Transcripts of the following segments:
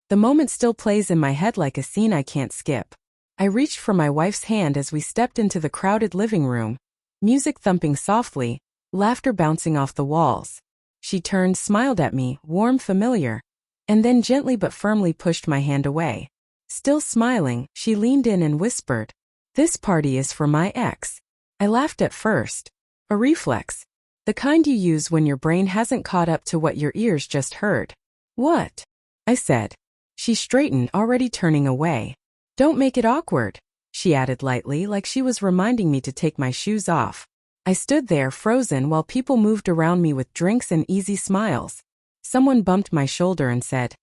The moment still plays in my head like a scene I can't skip. I reached for my wife's hand as we stepped into the crowded living room, music thumping softly, laughter bouncing off the walls. She turned, smiled at me, warm, familiar, and then gently but firmly pushed my hand away. Still smiling, she leaned in and whispered, "This party is for my ex." I laughed at first. A reflex. The kind you use when your brain hasn't caught up to what your ears just heard. "What?" I said. She straightened, already turning away. "Don't make it awkward," she added lightly, like she was reminding me to take my shoes off. I stood there, frozen, while people moved around me with drinks and easy smiles. Someone bumped my shoulder and said,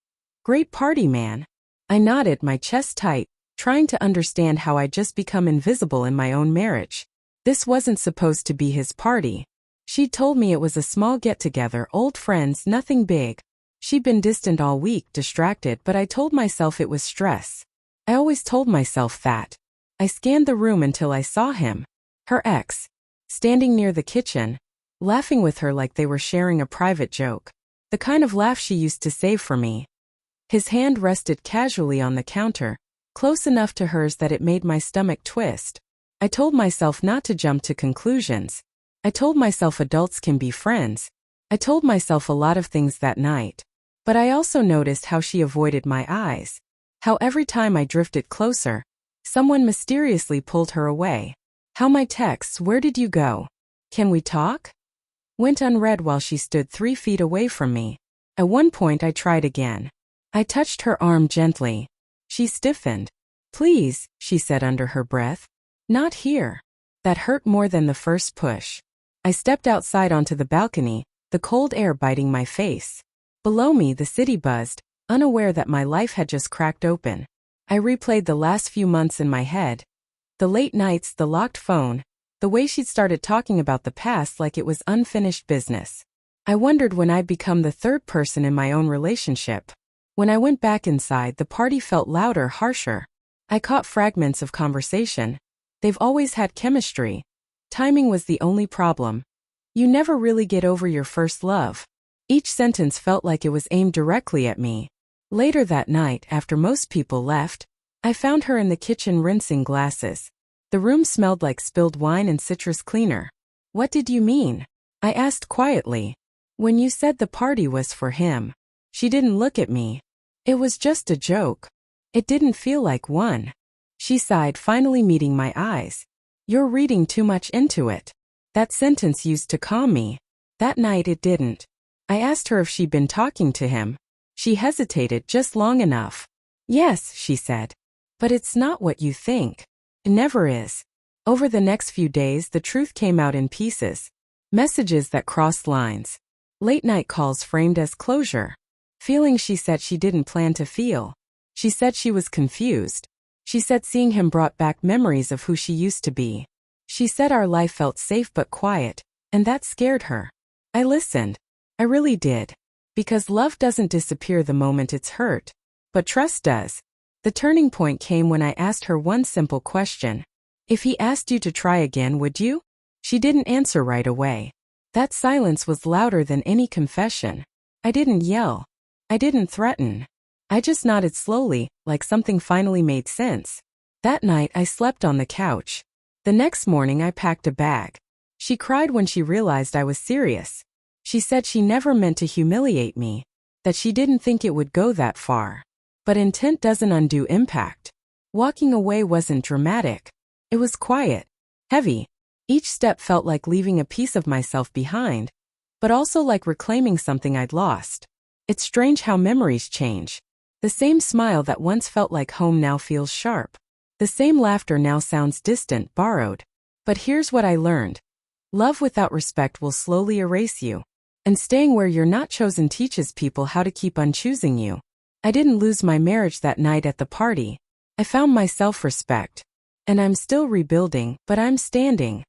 "Great party, man." I nodded, my chest tight, trying to understand how I'd just become invisible in my own marriage. This wasn't supposed to be his party. She'd told me it was a small get-together, old friends, nothing big. She'd been distant all week, distracted, but I told myself it was stress. I always told myself that. I scanned the room until I saw him. Her ex. Standing near the kitchen, laughing with her like they were sharing a private joke. The kind of laugh she used to save for me. His hand rested casually on the counter, close enough to hers that it made my stomach twist. I told myself not to jump to conclusions. I told myself adults can be friends. I told myself a lot of things that night. But I also noticed how she avoided my eyes. How every time I drifted closer, someone mysteriously pulled her away. How my texts, "Where did you go? Can we talk?" went unread while she stood 3 feet away from me. At one point I tried again. I touched her arm gently. She stiffened. "Please," she said under her breath. "Not here." That hurt more than the first push. I stepped outside onto the balcony, the cold air biting my face. Below me, the city buzzed, unaware that my life had just cracked open. I replayed the last few months in my head. The late nights, the locked phone, the way she'd started talking about the past like it was unfinished business. I wondered when I'd become the third person in my own relationship. When I went back inside, the party felt louder, harsher. I caught fragments of conversation. They've always had chemistry. Timing was the only problem. "You never really get over your first love." Each sentence felt like it was aimed directly at me. Later that night, after most people left, I found her in the kitchen rinsing glasses. The room smelled like spilled wine and citrus cleaner. "What did you mean?" I asked quietly. "When you said the party was for him." She didn't look at me. "It was just a joke. It didn't feel like one." She sighed, finally meeting my eyes. "You're reading too much into it." That sentence used to calm me. That night it didn't. I asked her if she'd been talking to him. She hesitated just long enough. "Yes," she said. "But it's not what you think. It never is." Over the next few days, the truth came out in pieces. Messages that crossed lines. Late-night calls framed as closure. Feelings she said she didn't plan to feel. She said she was confused. She said seeing him brought back memories of who she used to be. She said our life felt safe but quiet, and that scared her. I listened. I really did. Because love doesn't disappear the moment it's hurt. But trust does. The turning point came when I asked her one simple question. "If he asked you to try again, would you?" She didn't answer right away. That silence was louder than any confession. I didn't yell. I didn't threaten. I just nodded slowly, like something finally made sense. That night I slept on the couch. The next morning I packed a bag. She cried when she realized I was serious. She said she never meant to humiliate me, that she didn't think it would go that far. But intent doesn't undo impact. Walking away wasn't dramatic. It was quiet, heavy. Each step felt like leaving a piece of myself behind, but also like reclaiming something I'd lost. It's strange how memories change. The same smile that once felt like home now feels sharp. The same laughter now sounds distant, borrowed. But here's what I learned. Love without respect will slowly erase you. And staying where you're not chosen teaches people how to keep unchoosing you. I didn't lose my marriage that night at the party. I found my self-respect. And I'm still rebuilding, but I'm standing.